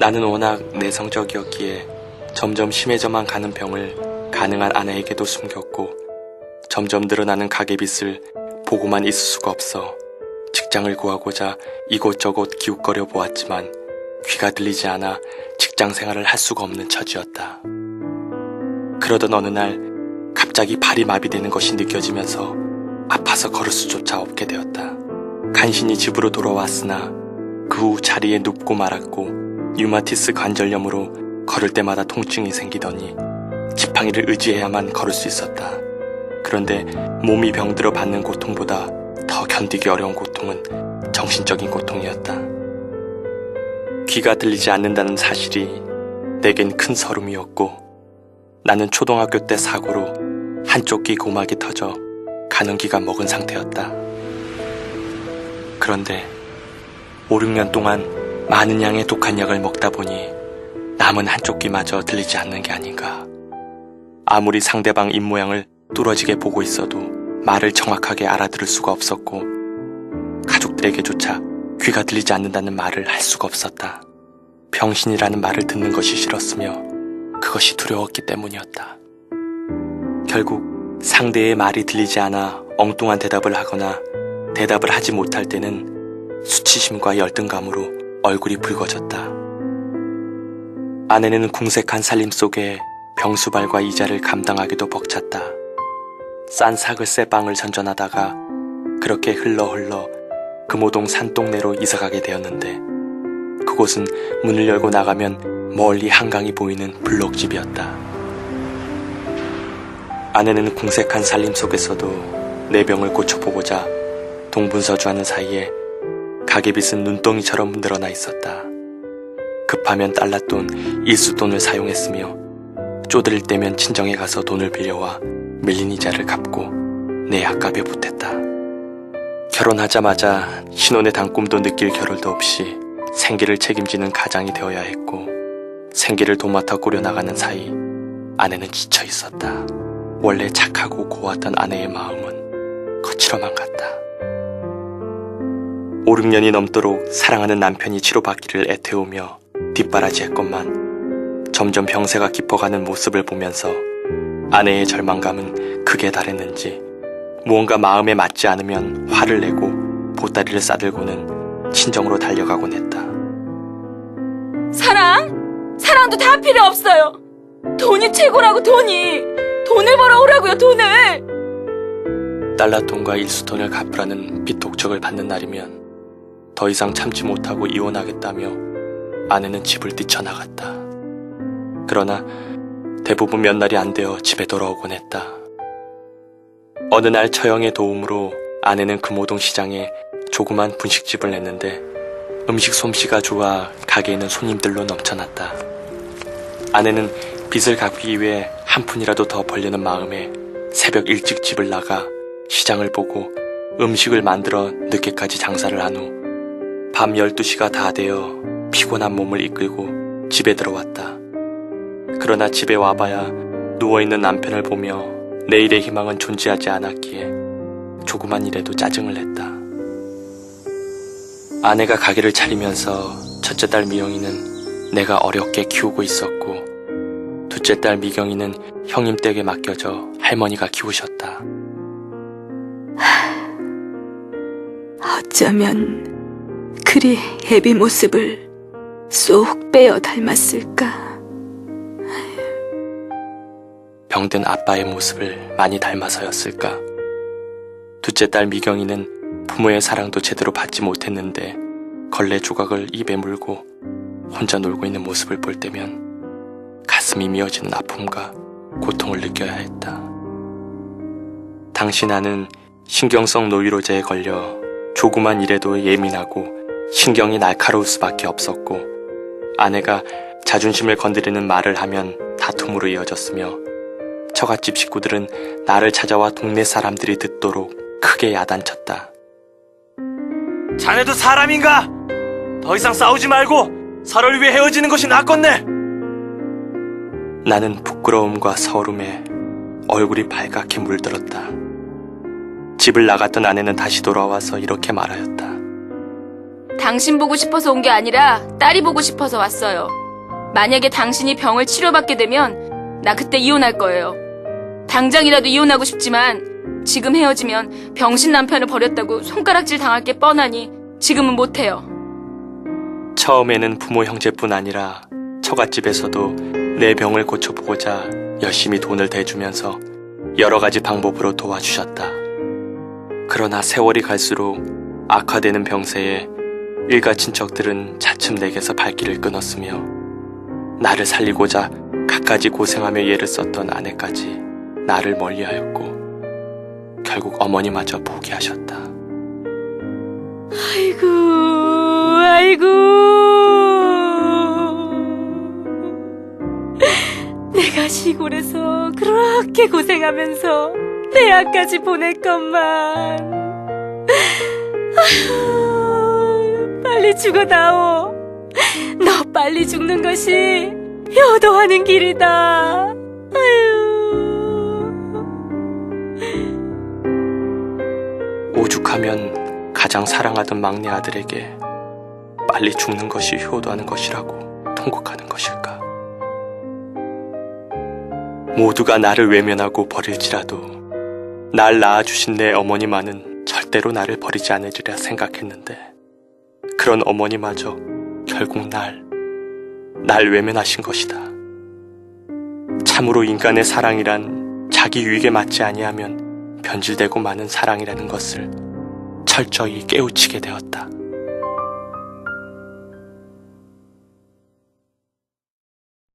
나는 워낙 내성적이었기에 점점 심해져만 가는 병을 가능한 아내에게도 숨겼고, 점점 늘어나는 가계빚을 보고만 있을 수가 없어 직장을 구하고자 이곳저곳 기웃거려 보았지만 귀가 들리지 않아 직장 생활을 할 수가 없는 처지였다. 그러던 어느 날 갑자기 발이 마비되는 것이 느껴지면서 아파서 걸을 수조차 없게 되었다. 간신히 집으로 돌아왔으나 그 후 자리에 눕고 말았고, 류마티스 관절염으로 걸을 때마다 통증이 생기더니 지팡이를 의지해야만 걸을 수 있었다. 그런데 몸이 병들어 받는 고통보다 더 견디기 어려운 고통은 정신적인 고통이었다. 귀가 들리지 않는다는 사실이 내겐 큰 서름이었고, 나는 초등학교 때 사고로 한쪽 귀 고막이 터져 가는기가 먹은 상태였다. 그런데 5, 6년 동안 많은 양의 독한 약을 먹다 보니 남은 한쪽 귀마저 들리지 않는 게 아닌가. 아무리 상대방 입모양을 뚫어지게 보고 있어도 말을 정확하게 알아들을 수가 없었고, 가족들에게조차 귀가 들리지 않는다는 말을 할 수가 없었다. 병신이라는 말을 듣는 것이 싫었으며 그것이 두려웠기 때문이었다. 결국 상대의 말이 들리지 않아 엉뚱한 대답을 하거나 대답을 하지 못할 때는 수치심과 열등감으로 얼굴이 붉어졌다. 아내는 궁색한 살림 속에 병수발과 이자를 감당하기도 벅찼다. 싼 사글세 빵을 선전하다가 그렇게 흘러 금호동 산동네로 이사가게 되었는데, 그곳은 문을 열고 나가면 멀리 한강이 보이는 블록집이었다. 아내는 궁색한 살림 속에서도 내 병을 고쳐보고자 동분서주하는 사이에 가계빚은 눈덩이처럼 늘어나 있었다. 급하면 달러돈, 일수돈을 사용했으며 쪼들릴 때면 친정에 가서 돈을 빌려와 밀린 이자를 갚고 내 약값에 보탰다. 결혼하자마자 신혼의 단꿈도 느낄 겨를도 없이 생계를 책임지는 가장이 되어야 했고, 생계를 도맡아 꾸려나가는 사이 아내는 지쳐 있었다. 원래 착하고 고왔던 아내의 마음은 거칠어만 갔다. 5, 6년이 넘도록 사랑하는 남편이 치료받기를 애태우며 뒷바라지했건만 점점 병세가 깊어가는 모습을 보면서 아내의 절망감은 극에 달했는지 무언가 마음에 맞지 않으면 화를 내고 보따리를 싸들고는 친정으로 달려가곤 했다. 사랑도 다 필요 없어요. 돈이 최고라고. 돈을 벌어오라고요. 돈을. 달러돈과 일수돈을 갚으라는 빚독촉을 받는 날이면 더 이상 참지 못하고 이혼하겠다며 아내는 집을 뛰쳐나갔다. 그러나 대부분 몇 날이 안 되어 집에 돌아오곤 했다. 어느 날 처형의 도움으로 아내는 금호동 시장에 조그만 분식집을 냈는데 음식 솜씨가 좋아 가게에는 손님들로 넘쳐났다. 아내는 빚을 갚기 위해 한 푼이라도 더 벌려는 마음에 새벽 일찍 집을 나가 시장을 보고 음식을 만들어 늦게까지 장사를 한 후 밤 12시가 다 되어 피곤한 몸을 이끌고 집에 들어왔다. 그러나 집에 와봐야 누워있는 남편을 보며 내일의 희망은 존재하지 않았기에 조그만 일에도 짜증을 냈다. 아내가 가게를 차리면서 첫째 딸 미영이는 내가 어렵게 키우고 있었고, 둘째 딸 미경이는 형님 댁에 맡겨져 할머니가 키우셨다. 어쩌면 그리 애비 모습을 쏙 빼어 닮았을까. 병든 아빠의 모습을 많이 닮아서였을까. 둘째 딸 미경이는 부모의 사랑도 제대로 받지 못했는데 걸레 조각을 입에 물고 혼자 놀고 있는 모습을 볼 때면 가슴이 미어지는 아픔과 고통을 느껴야 했다. 당시 나는 신경성 노이로제에 걸려 조그만 일에도 예민하고 신경이 날카로울 수밖에 없었고, 아내가 자존심을 건드리는 말을 하면 다툼으로 이어졌으며 처갓집 식구들은 나를 찾아와 동네 사람들이 듣도록 크게 야단쳤다. 자네도 사람인가? 더 이상 싸우지 말고 서로를 위해 헤어지는 것이 낫겠네. 나는 부끄러움과 서름에 얼굴이 빨갛게 물들었다. 집을 나갔던 아내는 다시 돌아와서 이렇게 말하였다. 당신 보고 싶어서 온 게 아니라 딸이 보고 싶어서 왔어요. 만약에 당신이 병을 치료받게 되면 나 그때 이혼할 거예요. 당장이라도 이혼하고 싶지만 지금 헤어지면 병신 남편을 버렸다고 손가락질 당할 게 뻔하니 지금은 못해요. 처음에는 부모 형제뿐 아니라 처갓집에서도 내 병을 고쳐보고자 열심히 돈을 대주면서 여러 가지 방법으로 도와주셨다. 그러나 세월이 갈수록 악화되는 병세에 일가 친척들은 차츰 내게서 발길을 끊었으며 나를 살리고자 갖가지 고생하며 애를 썼던 아내까지 나를 멀리하였고 결국 어머니마저 포기하셨다. 아이고. 내가 시골에서 그렇게 고생하면서 대학까지 보냈건만. 아휴, 빨리 죽어다오. 너 빨리 죽는 것이 효도하는 길이다. 아휴. 오죽하면 가장 사랑하던 막내 아들에게 빨리 죽는 것이 효도하는 것이라고 통곡하는 것일까? 모두가 나를 외면하고 버릴지라도 날 낳아주신 내 어머니만은 절대로 나를 버리지 않으리라 생각했는데 그런 어머니마저 결국 날 외면하신 것이다. 참으로 인간의 사랑이란 자기 유익에 맞지 아니하면 변질되고 마는 사랑이라는 것을 철저히 깨우치게 되었다.